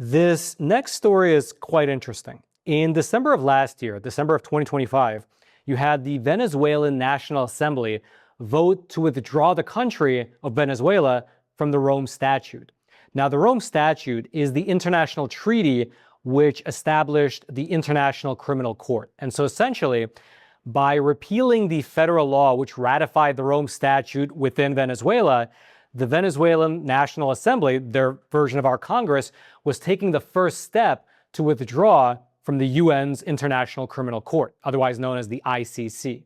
This next story is quite interesting. In December of last year, December of 2025, you had the Venezuelan National Assembly vote to withdraw the country of Venezuela from the Rome Statute. Now, the Rome Statute is the international treaty which established the International Criminal Court. And so essentially, by repealing the federal law which ratified the Rome Statute within Venezuela, the Venezuelan National Assembly, their version of our Congress, was taking the first step to withdraw from the UN's International Criminal Court, otherwise known as the ICC.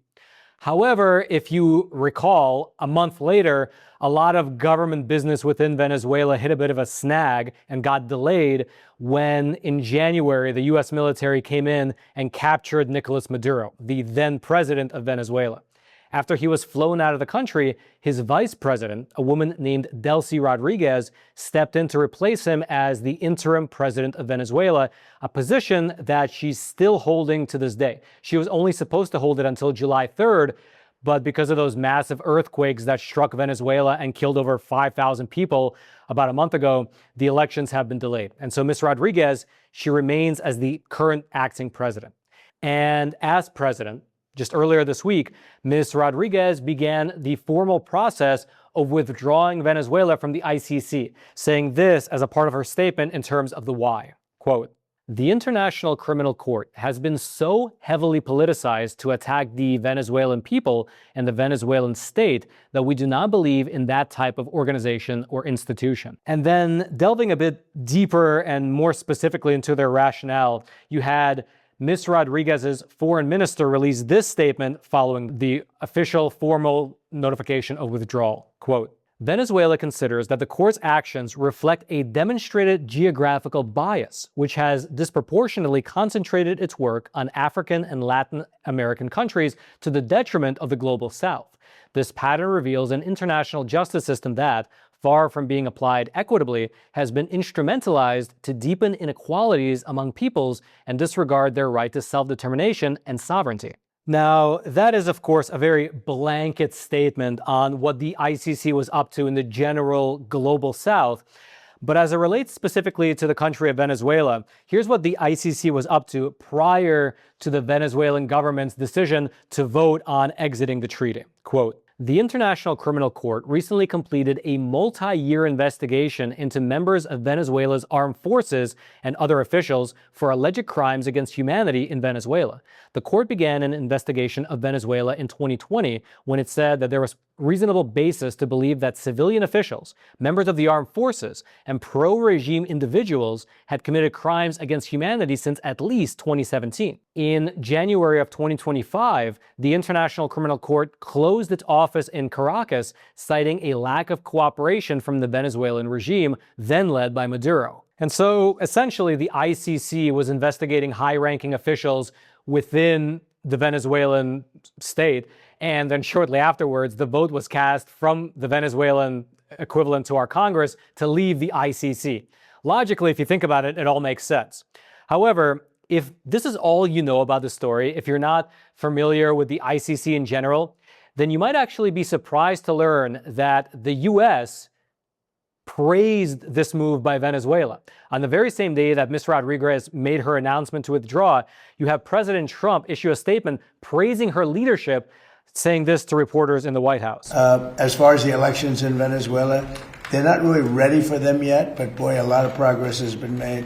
However, if you recall, a month later, a lot of government business within Venezuela hit a bit of a snag and got delayed when, in January, the US military came in and captured Nicolas Maduro, the then president of Venezuela. After he was flown out of the country, his vice president, a woman named Delcy Rodriguez, stepped in to replace him as the interim president of Venezuela, a position that she's still holding to this day. She was only supposed to hold it until July 3rd, but because of those massive earthquakes that struck Venezuela and killed over 5,000 people about a month ago, the elections have been delayed. And so Ms. Rodriguez, she remains as the current acting president. And as president, just earlier this week, Ms. Rodriguez began the formal process of withdrawing Venezuela from the ICC, saying this as a part of her statement in terms of the why. Quote, "The International Criminal Court has been so heavily politicized to attack the Venezuelan people and the Venezuelan state that we do not believe in that type of organization or institution." And then delving a bit deeper and more specifically into their rationale, you had Ms. Rodriguez's foreign minister released this statement following the official formal notification of withdrawal. Quote, "Venezuela considers that the court's actions reflect a demonstrated geographical bias, which has disproportionately concentrated its work on African and Latin American countries to the detriment of the global South. This pattern reveals an international justice system that, far from being applied equitably, has been instrumentalized to deepen inequalities among peoples and disregard their right to self-determination and sovereignty." Now, that is, of course, a very blanket statement on what the ICC was up to in the general global South. But as it relates specifically to the country of Venezuela, here's what the ICC was up to prior to the Venezuelan government's decision to vote on exiting the treaty. Quote, "The International Criminal Court recently completed a multi-year investigation into members of Venezuela's armed forces and other officials for alleged crimes against humanity in Venezuela. The court began an investigation of Venezuela in 2020 when it said that there was reasonable basis to believe that civilian officials, members of the armed forces, and pro-regime individuals had committed crimes against humanity since at least 2017. In January of 2025, the International Criminal Court closed its office in Caracas, citing a lack of cooperation from the Venezuelan regime, then led by Maduro." And so, essentially, the ICC was investigating high-ranking officials within the Venezuelan state, and then shortly afterwards, the vote was cast from the Venezuelan equivalent to our Congress to leave the ICC. Logically, if you think about it, it all makes sense. However, if this is all you know about the story, if you're not familiar with the ICC in general, then you might actually be surprised to learn that the US praised this move by Venezuela. On the very same day that Ms. Rodriguez made her announcement to withdraw, you have President Trump issue a statement praising her leadership, saying this to reporters in the White House. As far as the elections in Venezuela, they're not really ready for them yet, but boy, a lot of progress has been made.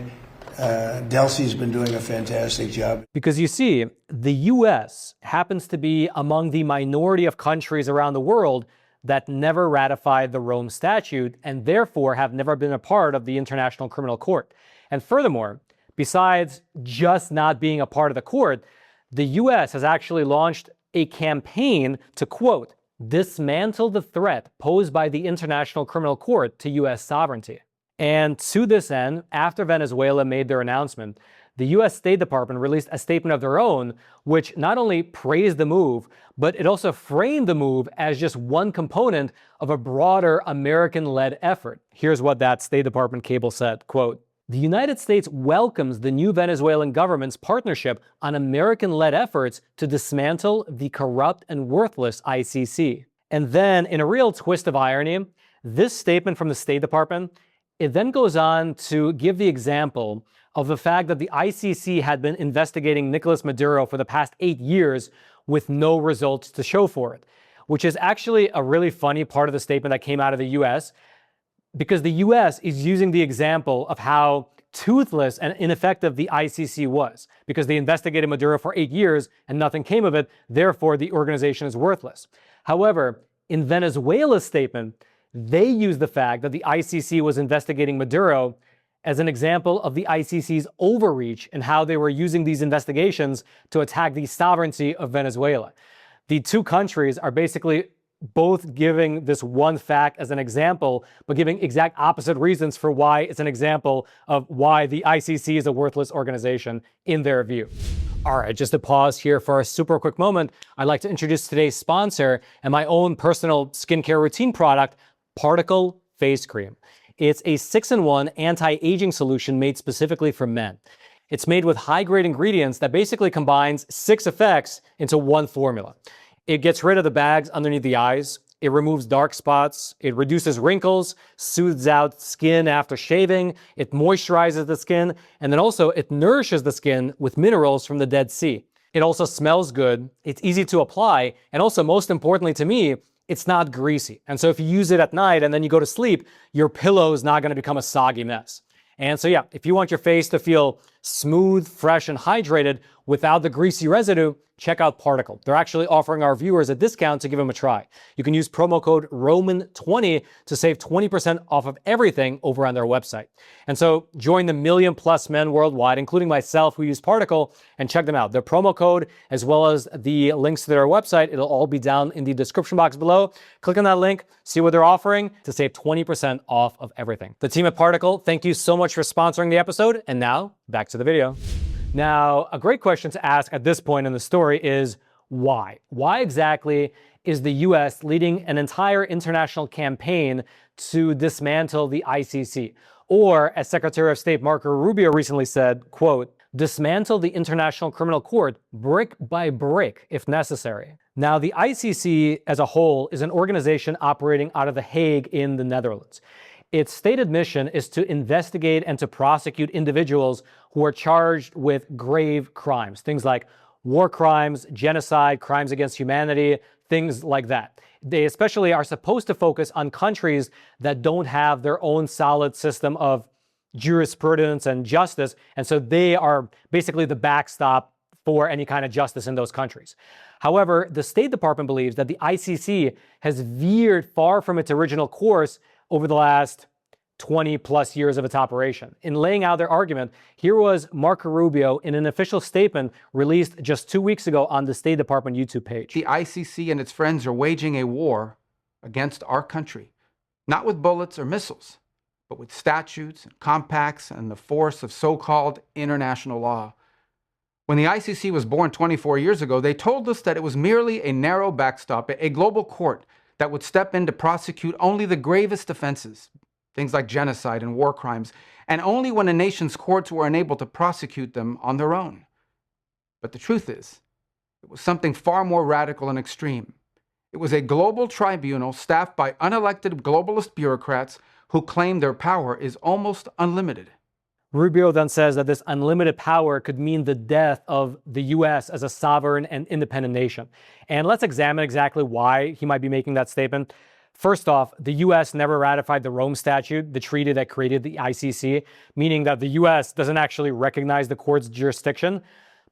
Delcy's been doing a fantastic job. Because you see, the US happens to be among the minority of countries around the world that never ratified the Rome Statute and therefore have never been a part of the International Criminal Court. And furthermore, besides just not being a part of the court, the US has actually launched a campaign to, quote, "dismantle the threat posed by the International Criminal Court to US sovereignty." And to this end, after Venezuela made their announcement, the US State Department released a statement of their own, which not only praised the move, but it also framed the move as just one component of a broader American-led effort. Here's what that State Department cable said, quote, "The United States welcomes the new Venezuelan government's partnership on American-led efforts to dismantle the corrupt and worthless ICC." And then, in a real twist of irony, this statement from the State Department It then goes on to give the example of the fact that the ICC had been investigating Nicolas Maduro for the past 8 years with no results to show for it, which is actually a really funny part of the statement that came out of the US, because the US is using the example of how toothless and ineffective the ICC was, because they investigated Maduro for 8 years and nothing came of it, therefore the organization is worthless. However, in Venezuela's statement, they used the fact that the ICC was investigating Maduro as an example of the ICC's overreach and how they were using these investigations to attack the sovereignty of Venezuela. The two countries are basically both giving this one fact as an example, but giving exact opposite reasons for why it's an example of why the ICC is a worthless organization in their view. All right, just to pause here for a super quick moment, I'd like to introduce today's sponsor and my own personal skincare routine product, Particle Face Cream. It's a 6-in-1 anti-aging solution made specifically for men. It's made with high-grade ingredients that basically combines 6 effects into one formula. It gets rid of the bags underneath the eyes, it removes dark spots, it reduces wrinkles, soothes out skin after shaving, it moisturizes the skin, and then also it nourishes the skin with minerals from the Dead Sea. It also smells good, it's easy to apply, and also most importantly to me, it's not greasy. And so if you use it at night and then you go to sleep, your pillow is not going to become a soggy mess. And so yeah, if you want your face to feel smooth, fresh, and hydrated without the greasy residue, check out Particle. They're actually offering our viewers a discount to give them a try. You can use promo code ROMAN20 to save 20% off of everything over on their website. And so join the million-plus men worldwide, including myself, who use Particle, and check them out. Their promo code, as well as the links to their website, it'll all be down in the description box below. Click on that link, see what they're offering to save 20% off of everything. The team at Particle, thank you so much for sponsoring the episode. And now, back to the video. Now, a great question to ask at this point in the story is why? Why exactly is the US leading an entire international campaign to dismantle the ICC? Or, as Secretary of State Marco Rubio recently said, quote, dismantle the International Criminal Court brick by brick if necessary. Now, the ICC as a whole is an organization operating out of The Hague in the Netherlands. Its stated mission is to investigate and to prosecute individuals who are charged with grave crimes, things like war crimes, genocide, crimes against humanity, things like that. They especially are supposed to focus on countries that don't have their own solid system of jurisprudence and justice, and so they are basically the backstop for any kind of justice in those countries. However, the State Department believes that the ICC has veered far from its original course over the last 20 plus years of its operation. In laying out their argument, here was Marco Rubio in an official statement released just 2 weeks ago on the State Department YouTube page. The ICC and its friends are waging a war against our country, not with bullets or missiles, but with statutes and compacts and the force of so-called international law. When the ICC was born 24 years ago, they told us that it was merely a narrow backstop, a global court that would step in to prosecute only the gravest offenses, things like genocide and war crimes, and only when a nation's courts were unable to prosecute them on their own. But the truth is, it was something far more radical and extreme. It was a global tribunal staffed by unelected globalist bureaucrats who claim their power is almost unlimited. Rubio then says that this unlimited power could mean the death of the US as a sovereign and independent nation. And let's examine exactly why he might be making that statement. First off, the US never ratified the Rome Statute, the treaty that created the ICC, meaning that the US doesn't actually recognize the court's jurisdiction.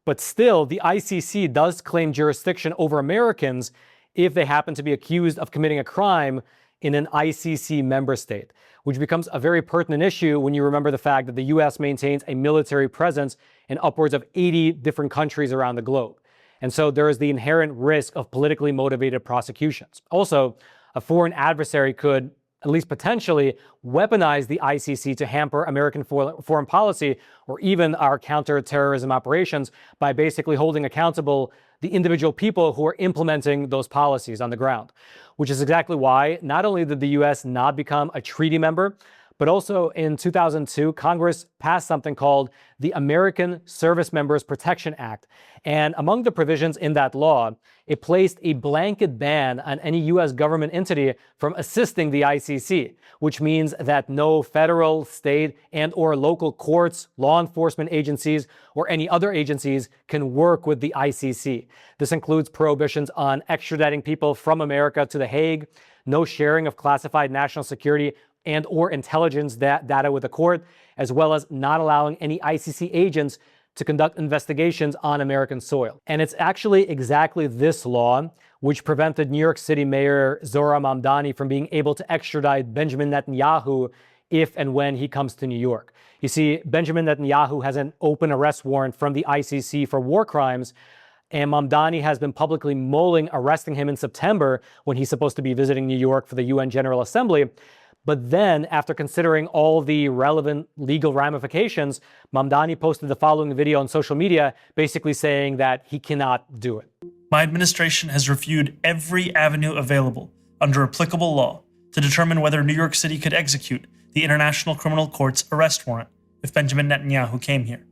But still, the ICC does claim jurisdiction over Americans if they happen to be accused of committing a crime in an ICC member state, which becomes a very pertinent issue when you remember the fact that the US maintains a military presence in upwards of 80 different countries around the globe. And so there is the inherent risk of politically motivated prosecutions. Also, a foreign adversary could, at least potentially, weaponize the ICC to hamper American foreign policy or even our counterterrorism operations by basically holding accountable the individual people who are implementing those policies on the ground, which is exactly why not only did the US not become a treaty member, But also in 2002, Congress passed something called the American Service Members Protection Act. And among the provisions in that law, it placed a blanket ban on any U.S. government entity from assisting the ICC, which means that no federal, state, and or local courts, law enforcement agencies, or any other agencies can work with the ICC. This includes prohibitions on extraditing people from America to The Hague, no sharing of classified national security and or intelligence data with the court, as well as not allowing any ICC agents to conduct investigations on American soil. And it's actually exactly this law which prevented New York City Mayor Zohran Mamdani from being able to extradite Benjamin Netanyahu if and when he comes to New York. You see, Benjamin Netanyahu has an open arrest warrant from the ICC for war crimes, and Mamdani has been publicly mulling arresting him in September when he's supposed to be visiting New York for the UN General Assembly. But then, after considering all the relevant legal ramifications, Mamdani posted the following video on social media, basically saying that he cannot do it. My administration has reviewed every avenue available under applicable law to determine whether New York City could execute the International Criminal Court's arrest warrant if Benjamin Netanyahu came here.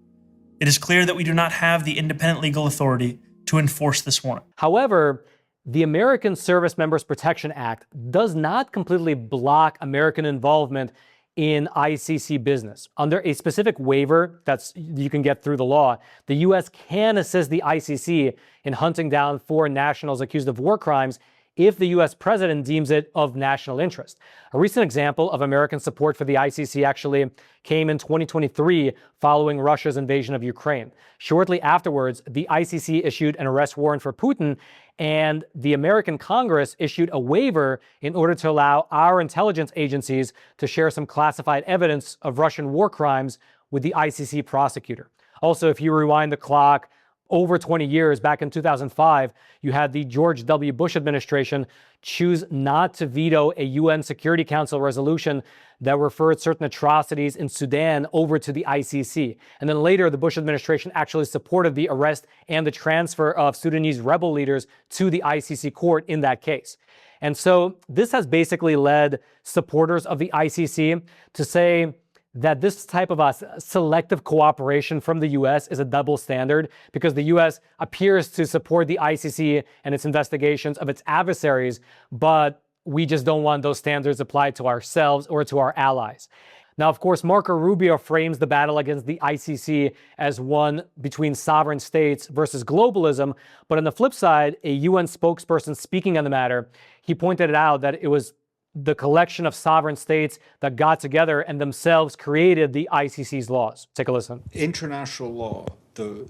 It is clear that we do not have the independent legal authority to enforce this warrant. However, the American Service Members Protection Act does not completely block American involvement in ICC business. Under a specific waiver you can get through the law, the U.S. can assist the ICC in hunting down foreign nationals accused of war crimes if the U.S. president deems it of national interest. A recent example of American support for the ICC actually came in 2023 following Russia's invasion of Ukraine. Shortly afterwards, the ICC issued an arrest warrant for Putin, and the American Congress issued a waiver in order to allow our intelligence agencies to share some classified evidence of Russian war crimes with the ICC prosecutor. Also, if you rewind the clock over 20 years, back in 2005, you had the George W. Bush administration choose not to veto a UN Security Council resolution that referred certain atrocities in Sudan over to the ICC. And then later, the Bush administration actually supported the arrest and the transfer of Sudanese rebel leaders to the ICC court in that case. And so this has basically led supporters of the ICC to say that this type of a selective cooperation from the U.S. is a double standard, because the U.S. appears to support the ICC and its investigations of its adversaries, but we just don't want those standards applied to ourselves or to our allies. Now, of course, Marco Rubio frames the battle against the ICC as one between sovereign states versus globalism, but on the flip side, a UN spokesperson speaking on the matter, he pointed out that it was the collection of sovereign states that got together and themselves created the ICC's laws. Take a listen. International law, the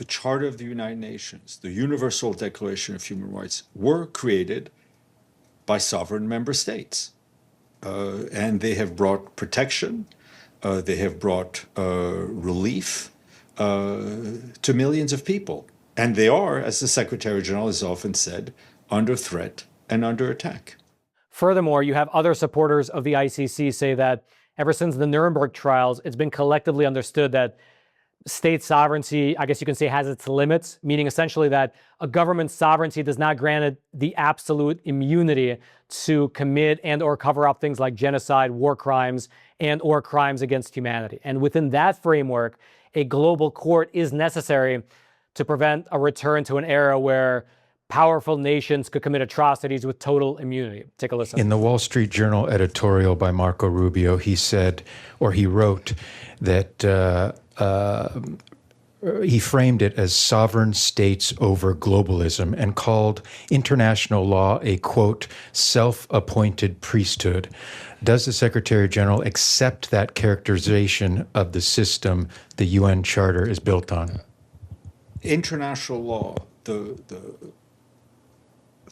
Charter of the United Nations, the Universal Declaration of Human Rights were created by sovereign member states. And they have brought protection, they have brought relief to millions of people. And they are, as the Secretary General has often said, under threat and under attack. Furthermore, you have other supporters of the ICC say that ever since the Nuremberg trials, it's been collectively understood that state sovereignty, I guess you can say, has its limits, meaning essentially that a government's sovereignty does not grant it the absolute immunity to commit and or cover up things like genocide, war crimes, and or crimes against humanity. And within that framework, a global court is necessary to prevent a return to an era where powerful nations could commit atrocities with total immunity. Take a listen. In the Wall Street Journal editorial by Marco Rubio, he said, or he wrote, that he framed it as sovereign states over globalism and called international law a, quote, self-appointed priesthood. Does the Secretary General accept that characterization of the system the UN Charter is built on? International law, the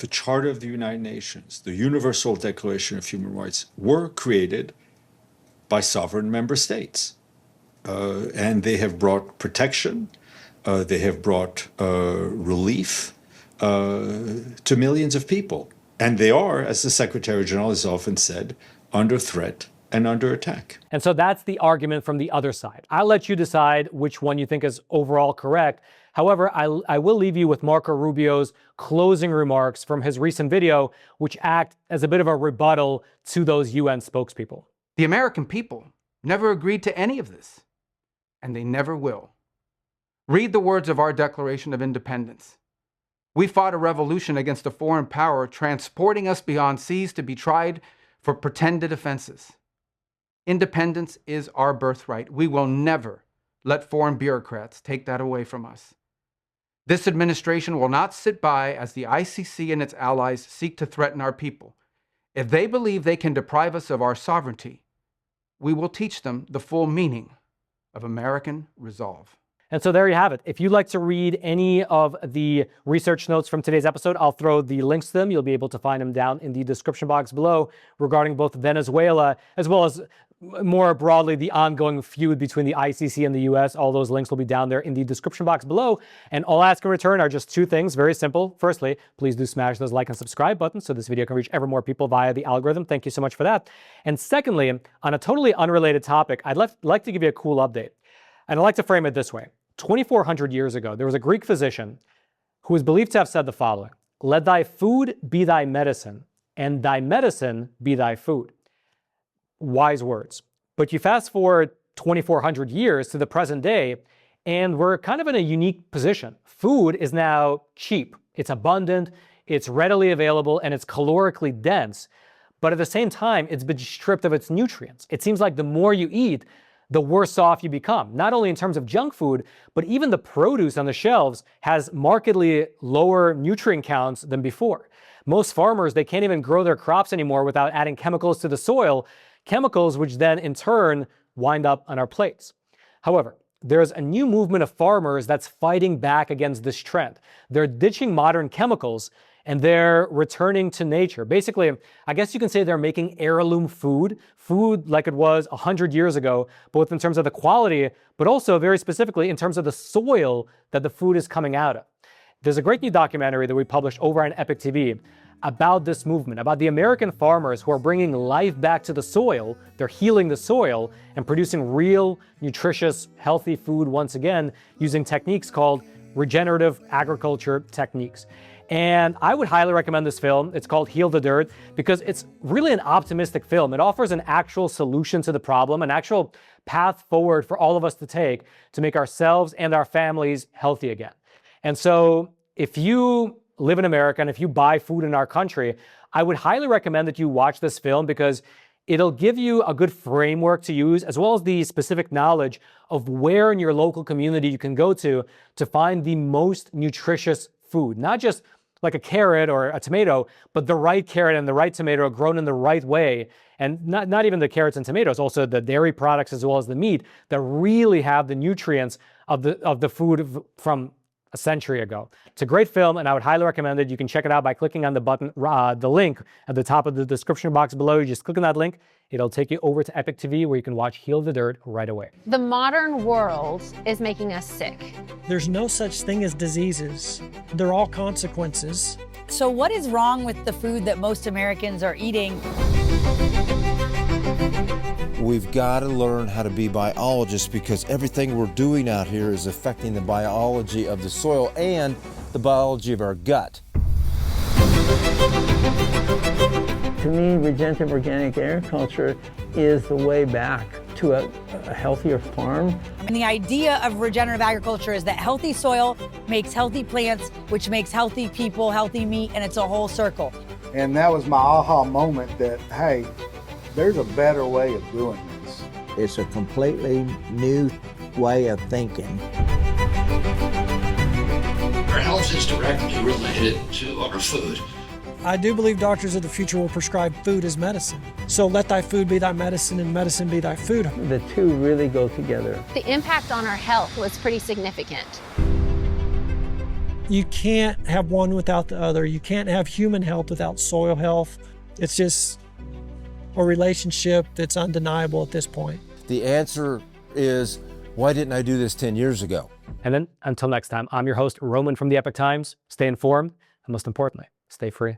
Charter of the United Nations, the Universal Declaration of Human Rights were created by sovereign member states. And they have brought protection, they have brought relief to millions of people. And they are, as the Secretary General has often said, under threat and under attack. And so that's the argument from the other side. I'll let you decide which one you think is overall correct. However, I will leave you with Marco Rubio's closing remarks from his recent video, which act as a bit of a rebuttal to those UN spokespeople. The American people never agreed to any of this, and they never will. Read the words of our Declaration of Independence. We fought a revolution against a foreign power, transporting us beyond seas to be tried for pretended offenses. Independence is our birthright. We will never let foreign bureaucrats take that away from us. This administration will not sit by as the ICC and its allies seek to threaten our people. If they believe they can deprive us of our sovereignty, we will teach them the full meaning of American resolve. And so there you have it. If you'd like to read any of the research notes from today's episode, I'll throw the links to them. You'll be able to find them down in the description box below regarding both Venezuela as well as more broadly the ongoing feud between the ICC and the US. All those links will be down there in the description box below. And all I ask in return are just two things, very simple. Firstly, please do smash those like and subscribe buttons so this video can reach ever more people via the algorithm. Thank you so much for that. And secondly, on a totally unrelated topic, I'd like to give you a cool update. And I'd like to frame it this way. 2,400 years ago, there was a Greek physician who is believed to have said the following: "Let thy food be thy medicine, and thy medicine be thy food." Wise words. But you fast forward 2,400 years to the present day, and we're kind of in a unique position. Food is now cheap. It's abundant, it's readily available, and it's calorically dense. But at the same time, it's been stripped of its nutrients. It seems like the more you eat, the worse off you become, not only in terms of junk food, but even the produce on the shelves has markedly lower nutrient counts than before. Most farmers, they can't even grow their crops anymore without adding chemicals to the soil, chemicals which then in turn wind up on our plates. However, there's a new movement of farmers that's fighting back against this trend. They're ditching modern chemicals and they're returning to nature. Basically, I guess you can say they're making heirloom food like it was 100 years ago, both in terms of the quality, but also very specifically in terms of the soil that the food is coming out of. There's a great new documentary that we published over on Epic TV about this movement, about the American farmers who are bringing life back to the soil. They're healing the soil and producing real, nutritious, healthy food once again using techniques called regenerative agriculture techniques. And I would highly recommend this film. It's called Heal the Dirt because it's really an optimistic film. It offers an actual solution to the problem, an actual path forward for all of us to take to make ourselves and our families healthy again. And so if you live in America and if you buy food in our country, I would highly recommend that you watch this film because it'll give you a good framework to use as well as the specific knowledge of where in your local community you can go to find the most nutritious food. Not just like a carrot or a tomato, but the right carrot and the right tomato grown in the right way. And not even the carrots and tomatoes, also the dairy products as well as the meat that really have the nutrients of the food from a century ago. It's a great film and I would highly recommend it. You can check it out by clicking on the button, the link at the top of the description box below. You just click on that link. It'll take you over to Epic TV where you can watch Heal the Dirt right away. The modern world is making us sick. There's no such thing as diseases. They're all consequences. So what is wrong with the food that most Americans are eating? We've got to learn how to be biologists because everything we're doing out here is affecting the biology of the soil and the biology of our gut. To me, regenerative organic agriculture is the way back to a healthier farm. And the idea of regenerative agriculture is that healthy soil makes healthy plants, which makes healthy people, healthy meat, and it's a whole circle. And that was my aha moment that, hey, there's a better way of doing this. It's a completely new way of thinking. Our health is directly related to our food. I do believe doctors of the future will prescribe food as medicine. So let thy food be thy medicine and medicine be thy food. The two really go together. The impact on our health was pretty significant. You can't have one without the other. You can't have human health without soil health. It's just a relationship that's undeniable at this point. The answer is, why didn't I do this 10 years ago? And then until next time, I'm your host, Roman from the Epic Times. Stay informed and most importantly, stay free.